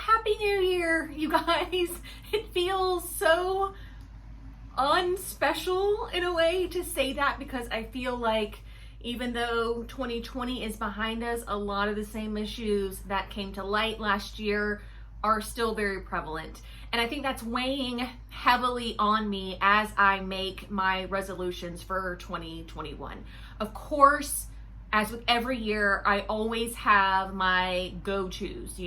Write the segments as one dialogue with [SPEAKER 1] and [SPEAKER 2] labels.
[SPEAKER 1] Happy New Year, you guys. It feels so unspecial in a way to say that, because I feel like even though 2020 is behind us, a lot of the same issues that came to light last year are still very prevalent. And I think that's weighing heavily on me as I make my resolutions for 2021. Of course, as with every year, I always have my go-tos,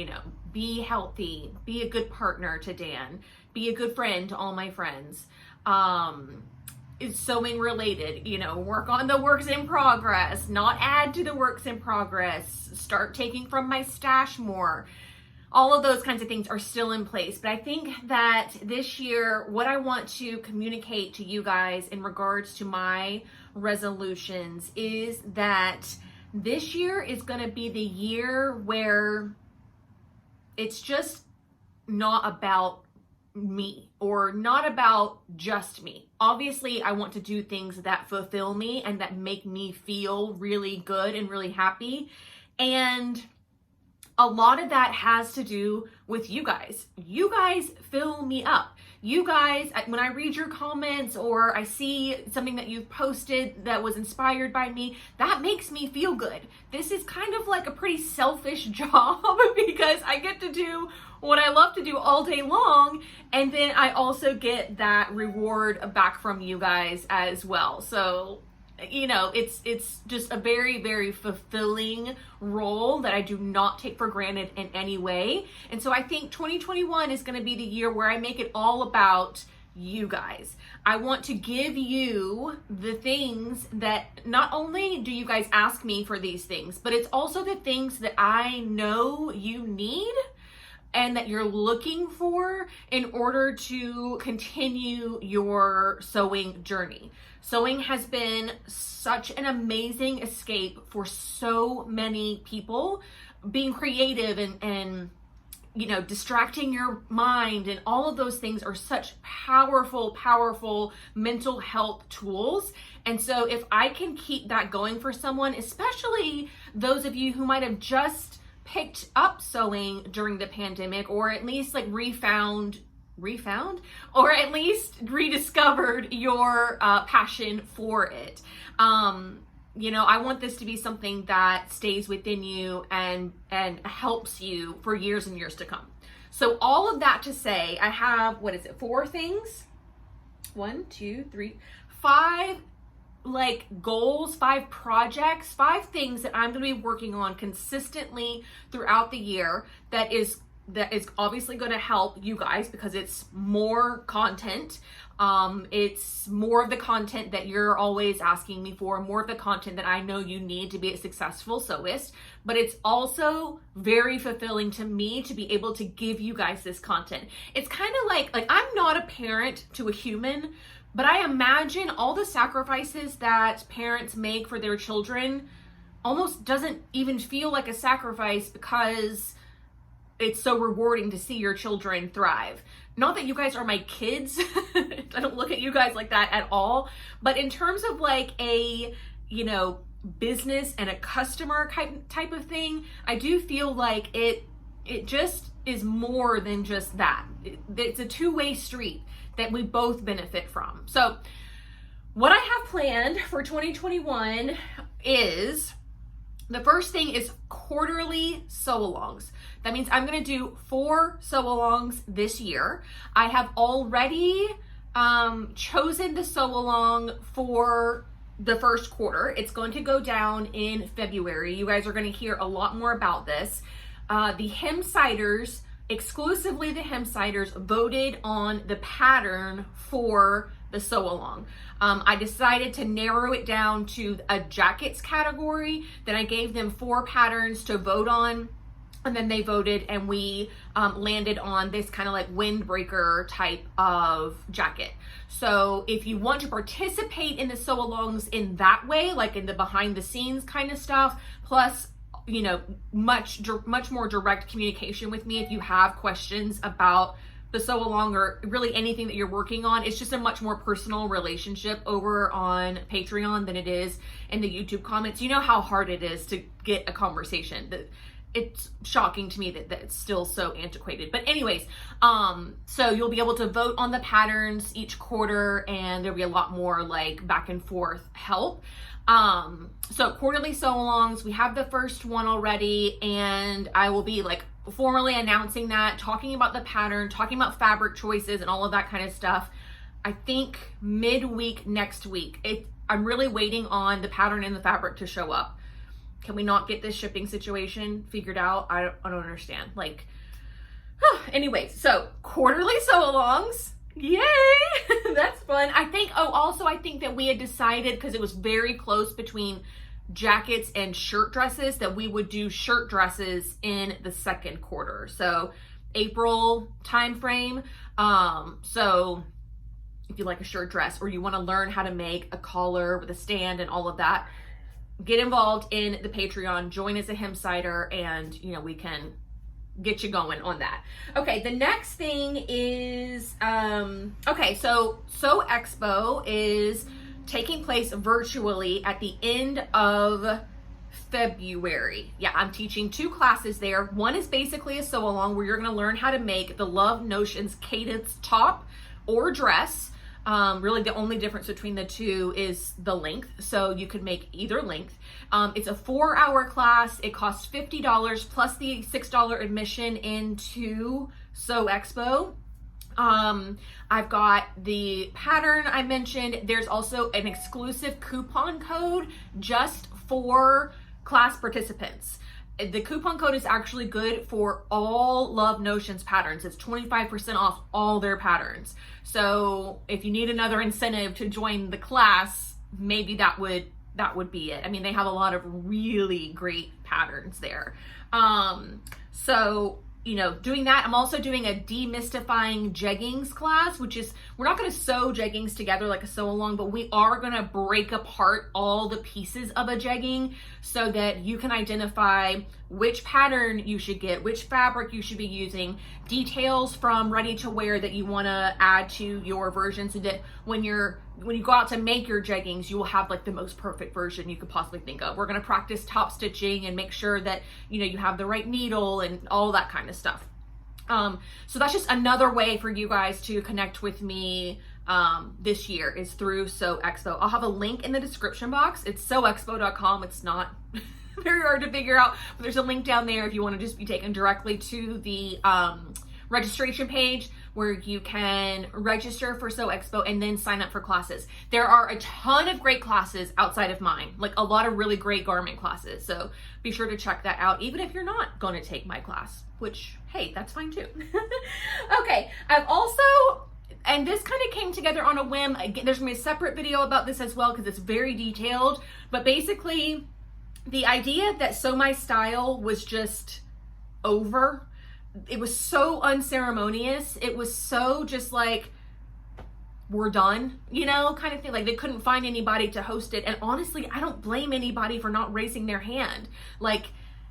[SPEAKER 1] be healthy, be a good partner to Dan, be a good friend to all my friends. Is sewing related, work on the works in progress, not add to the works in progress, start taking from my stash more. All of those kinds of things are still in place. But I think that this year, what I want to communicate to you guys in regards to my resolutions is that this year is going to be the year where it's just not about me, or not about just me. Obviously, I want to do things that fulfill me and that make me feel really good and really happy. And a lot of that has to do with you guys. You guys fill me up. You guys, when I read your comments or I see something that you've posted that was inspired by me, that makes me feel good. This is kind of like a pretty selfish job because I get to do what I love to do all day long, and then I also get that reward back from you guys as well. So it's just a very, very fulfilling role that I do not take for granted in any way. And so I think 2021 is going to be the year where I make it all about you guys. I want to give you the things that not only do you guys ask me for these things, but it's also the things that I know you need and that you're looking for in order to continue your sewing journey. Sewing has been such an amazing escape for so many people. Being creative and distracting your mind and all of those things are such powerful mental health tools. And so if I can keep that going for someone, especially those of you who might have just picked up sewing during the pandemic, or at least like refound, or at least rediscovered your passion for it. I want this to be something that stays within you and helps you for years and years to come. So all of that to say, I have, 4 things? 1, 2, 3, 5 goals, 5 projects, 5 things that I'm going to be working on consistently throughout the year that is obviously going to help you guys because it's more content. It's more of the content that you're always asking me for, more of the content that I know you need to be a successful sewist, but it's also very fulfilling to me to be able to give you guys this content. It's kind of like I'm not a parent to a human, but I imagine all the sacrifices that parents make for their children almost doesn't even feel like a sacrifice because it's so rewarding to see your children thrive. Not that you guys are my kids. I don't look at you guys like that at all. But in terms of a, business and a customer type of thing, I do feel like it just is more than just that. It's a two-way street that we both benefit from. So what I have planned for 2021 is, the first thing is quarterly sew-alongs. That means I'm going to do 4 sew-alongs this year. I have already chosen the sew-along for the first quarter. It's going to go down in February. You guys are going to hear a lot more about this. The Hemsiders, exclusively the Hemsiders, voted on the pattern for the sew-along. I decided to narrow it down to a jackets category. Then I gave them 4 patterns to vote on, and then they voted, and we landed on this kind of like windbreaker type of jacket. So if you want to participate in the sew-alongs in that way, like in the behind the scenes kind of stuff, plus much more direct communication with me if you have questions about the sew along or really anything that you're working on, it's just a much more personal relationship over on Patreon than it is in the YouTube comments. You know how hard it is to get a conversation. it's shocking to me that it's still so antiquated. But anyways, so you'll be able to vote on the patterns each quarter, and there'll be a lot more like back and forth help. So quarterly sew-alongs, we have the first one already, and I will be like formally announcing that, talking about the pattern, talking about fabric choices and all of that kind of stuff. I think midweek next week. I'm really waiting on the pattern and the fabric to show up. Can we not get this shipping situation figured out? I don't understand. Like, anyways, so quarterly sew-alongs. Yay! That's fun. I think that we had decided, because it was very close between jackets and shirt dresses, that we would do shirt dresses in the second quarter. So April timeframe. So if you like a shirt dress, or you want to learn how to make a collar with a stand and all of that, get involved in the Patreon, join as a Hemsider, and we can get you going on that. Okay, the next thing is, so Sew Expo is taking place virtually at the end of February. Yeah, I'm teaching 2 classes there. One is basically a sew-along where you're going to learn how to make the Love Notions Cadence top or dress. Really the only difference between the two is the length. So you could make either length. It's a 4-hour class. It costs $50 plus the $6 admission into Sew Expo. I've got the pattern I mentioned. There's also an exclusive coupon code just for class participants. The coupon code is actually good for all Love Notions patterns. It's 25% off all their patterns. So if you need another incentive to join the class, maybe that would be it. I mean, they have a lot of really great patterns there. So doing that. I'm also doing a demystifying jeggings class, which is, we're not going to sew jeggings together like a sew along, but we are going to break apart all the pieces of a jegging so that you can identify which pattern you should get, which fabric you should be using, details from ready to wear that you want to add to your version, so that when you go out to make your jeggings, you will have like the most perfect version you could possibly think of. We're going to practice top stitching and make sure that you have the right needle and all that kind of stuff. So that's just another way for you guys to connect with me this year, is through Sew Expo. I'll have a link in the description box. It's sewexpo.com. It's not very hard to figure out, but there's a link down there if you want to just be taken directly to the registration page, where you can register for Sew Expo and then sign up for classes. There are a ton of great classes outside of mine, like a lot of really great garment classes. So be sure to check that out, even if you're not going to take my class, which, hey, that's fine too. Okay, I've also, and this kind of came together on a whim. Again, there's gonna be a separate video about this as well, because it's very detailed. But basically, the idea that Sew My Style was just over. It was so unceremonious. It was so just like, we're done, kind of thing. Like, they couldn't find anybody to host it. And honestly, I don't blame anybody for not raising their hand. Like,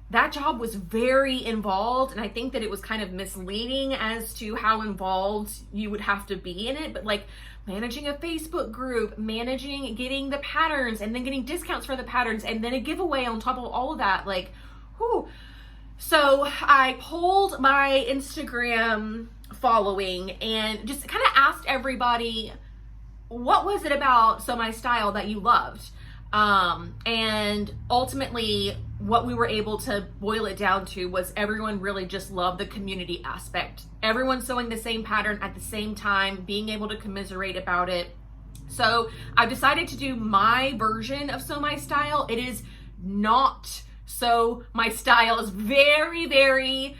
[SPEAKER 1] that job was very involved, and I think that it was kind of misleading as to how involved you would have to be in it. But like, managing a Facebook group, getting the patterns, and then getting discounts for the patterns, and then a giveaway on top of all of that, like, whew. So I polled my Instagram following and just kind of asked everybody, what was it about Sew My Style that you loved? And ultimately, what we were able to boil it down to was everyone really just loved the community aspect. Everyone sewing the same pattern at the same time, being able to commiserate about it. So I decided to do my version of Sew My Style. It is not Sew My Style. Is very, very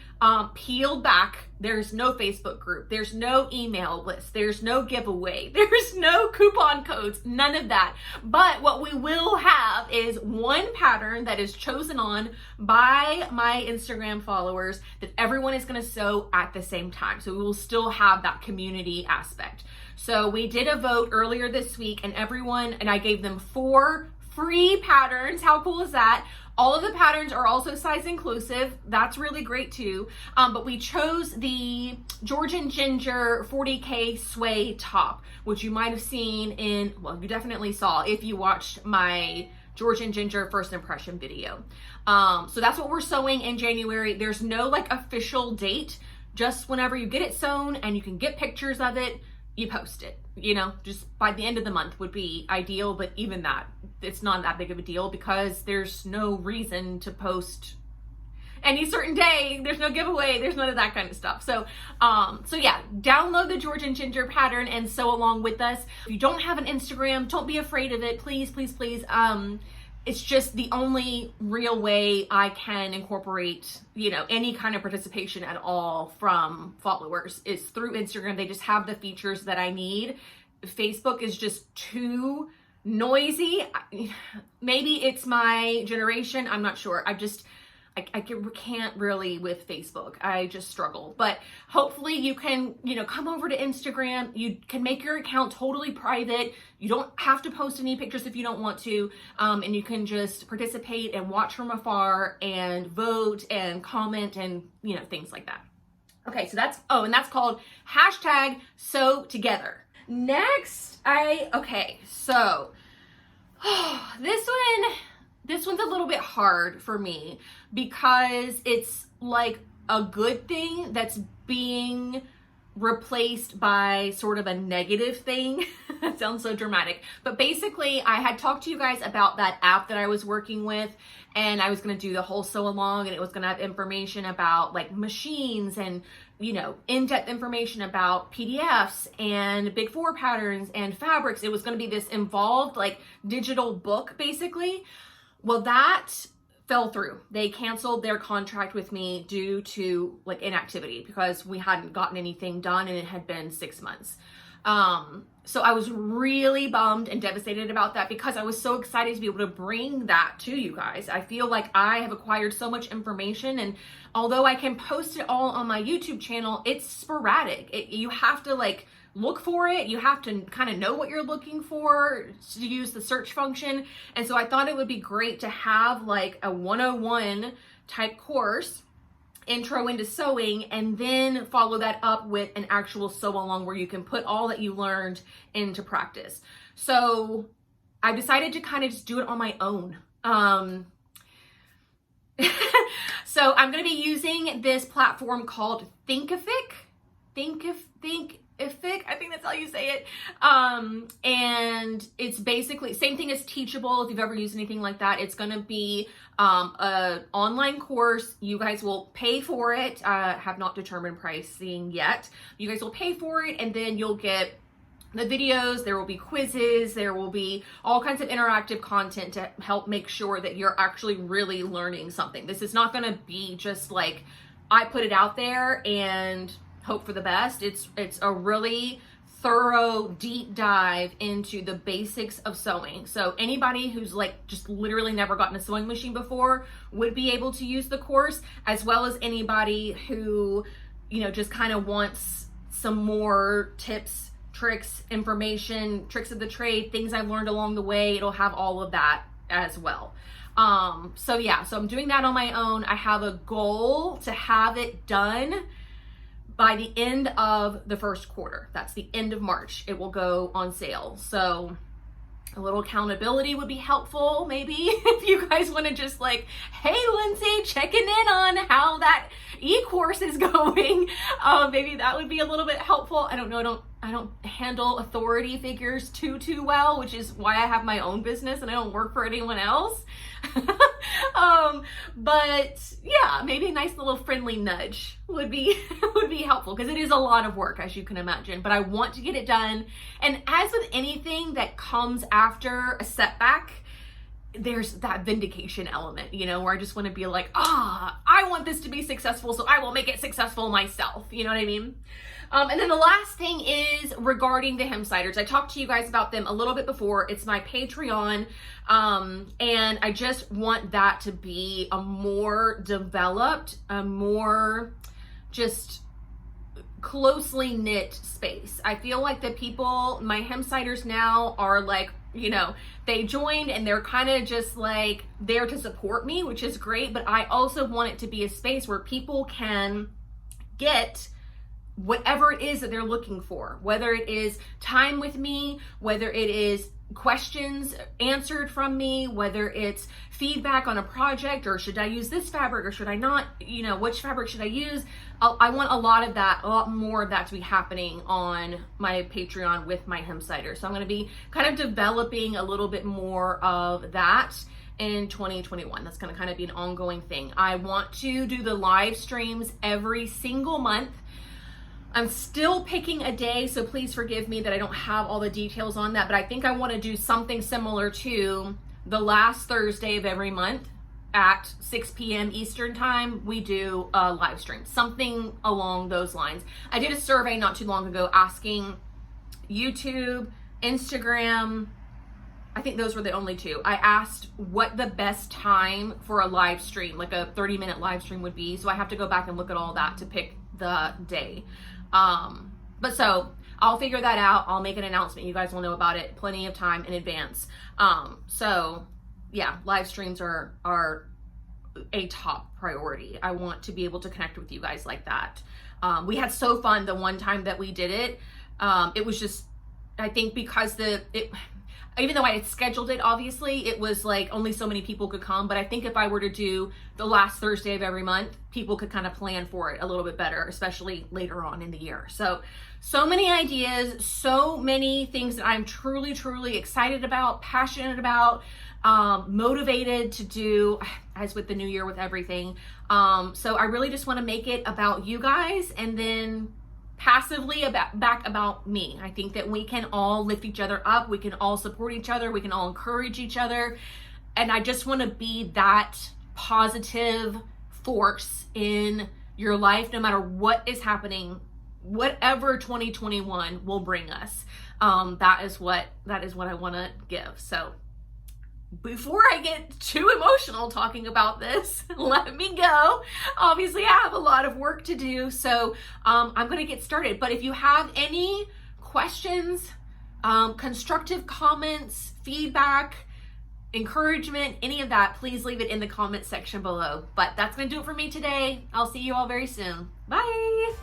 [SPEAKER 1] peeled back. There's no Facebook group. There's no email list. There's no giveaway. There's no coupon codes. None of that. But what we will have is one pattern that is chosen on by my Instagram followers that everyone is going to sew at the same time. So we will still have that community aspect. So we did a vote earlier this week, and I gave them 4 free patterns. How cool is that? All of the patterns are also size inclusive. That's really great too. But we chose the Georgian Ginger 40K Sway top, which you might have seen you definitely saw if you watched my Georgian Ginger first impression video. So that's what we're sewing in January. There's no like official date, just whenever you get it sewn and you can get pictures of it, you post it. You know, just by the end of the month would be ideal, but even that, it's not that big of a deal because there's no reason to post any certain day. There's no giveaway. There's none of that kind of stuff. So yeah, download the Georgian Ginger pattern and sew along with us. If you don't have an Instagram, don't be afraid of it. Please, please, please. It's just the only real way I can incorporate, you know, any kind of participation at all from followers is through Instagram. They just have the features that I need. Facebook is just too noisy. Maybe it's my generation. I'm not sure. I can't really with Facebook. I just struggle. But hopefully you can, you know, come over to Instagram. You can make your account totally private. You don't have to post any pictures if you don't want to. And you can just participate and watch from afar and vote and comment and, you know, things like that. Okay, so that's, and that's called #SewTogether. Next, so this one's a little bit hard for me because it's like a good thing that's being replaced by sort of a negative thing. That sounds so dramatic. But basically, I had talked to you guys about that app that I was working with, and I was going to do the whole sew along, and it was going to have information about like machines and, you know, in-depth information about PDFs and Big Four patterns and fabrics. It was going to be this involved like digital book basically. Well, that fell through. They canceled their contract with me due to like inactivity because we hadn't gotten anything done and it had been 6 months. So I was really bummed and devastated about that because I was so excited to be able to bring that to you guys. I feel like I have acquired so much information, and although I can post it all on my YouTube channel, it's sporadic. You have to like look for it. You have to kind of know what you're looking for to use the search function. And so I thought it would be great to have like a 101 type course, intro into sewing, and then follow that up with an actual sew along where you can put all that you learned into practice. So I decided to kind of just do it on my own. So I'm going to be using this platform called Thinkific. I think that's how you say it. And it's basically same thing as Teachable. If you've ever used anything like that, it's going to be an online course. You guys will pay for it. Have not determined pricing yet. You guys will pay for it, and then you'll get the videos. There will be quizzes. There will be all kinds of interactive content to help make sure that you're actually really learning something. This is not going to be just like I put it out there and hope for the best. It's a really thorough deep dive into the basics of sewing. So anybody who's like just literally never gotten a sewing machine before would be able to use the course, as well as anybody who, you know, just kind of wants some more tips, tricks, information, tricks of the trade, things I've learned along the way. It'll have all of that as well. So yeah, so I'm doing that on my own. I have a goal to have it done by the end of the first quarter. That's the end of March. It will go on sale. So a little accountability would be helpful, maybe, if you guys want to just like, hey, Lindsay, checking in on how that e-course is going. Maybe that would be a little bit helpful. I don't know. I don't handle authority figures too well, which is why I have my own business and I don't work for anyone else. But yeah, maybe a nice little friendly nudge would be helpful, because it is a lot of work, as you can imagine, but I want to get it done. And as with anything that comes after a setback, there's that vindication element, you know, where I just want to be like, I want this to be successful, so I will make it successful myself. You know what I mean? And then the last thing is regarding the Hemsiders. I talked to you guys about them a little bit before. It's my Patreon. And I just want that to be a more developed, a more just closely knit space. I feel like the people, my Hemsiders now are like, you know, they joined and they're kind of just like there to support me, which is great. But I also want it to be a space where people can get whatever it is that they're looking for, whether it is time with me, whether it is questions answered from me, whether it's feedback on a project, or should I use this fabric or should I not, which fabric should I use? I want a lot more of that to be happening on my Patreon with my Hempsider. So I'm going to be kind of developing a little bit more of that in 2021. That's going to kind of be an ongoing thing. I want to do the live streams every single month. I'm still picking a day, so please forgive me that I don't have all the details on that, but I think I want to do something similar to the last Thursday of every month at 6 p.m. Eastern time. We do a live stream, something along those lines. I did a survey not too long ago asking YouTube, Instagram, I think those were the only two. I asked what the best time for a live stream, like a 30-minute live stream, would be. So I have to go back and look at all that to pick the day. But so I'll figure that out. I'll make an announcement. You guys will know about it plenty of time in advance. So yeah, live streams are a top priority. I want to be able to connect with you guys like that. We had so fun the one time that we did it. It was just, I think because even though I had scheduled it, obviously, it was like only so many people could come. But I think if I were to do the last Thursday of every month, people could kind of plan for it a little bit better, especially later on in the year. So many ideas, so many things that I'm truly, truly excited about, passionate about, motivated to do, as with the new year with everything. So I really just want to make it about you guys, and then passively back about me. I think that we can all lift each other up. We can all support each other. We can all encourage each other. And I just want to be that positive force in your life, no matter what is happening, whatever 2021 will bring us. That is what I want to give. So before I get too emotional talking about this, let me go. Obviously, I have a lot of work to do, so I'm going to get started. But if you have any questions, constructive comments, feedback, encouragement, any of that, please leave it in the comment section below. But that's going to do it for me today. I'll see you all very soon. Bye.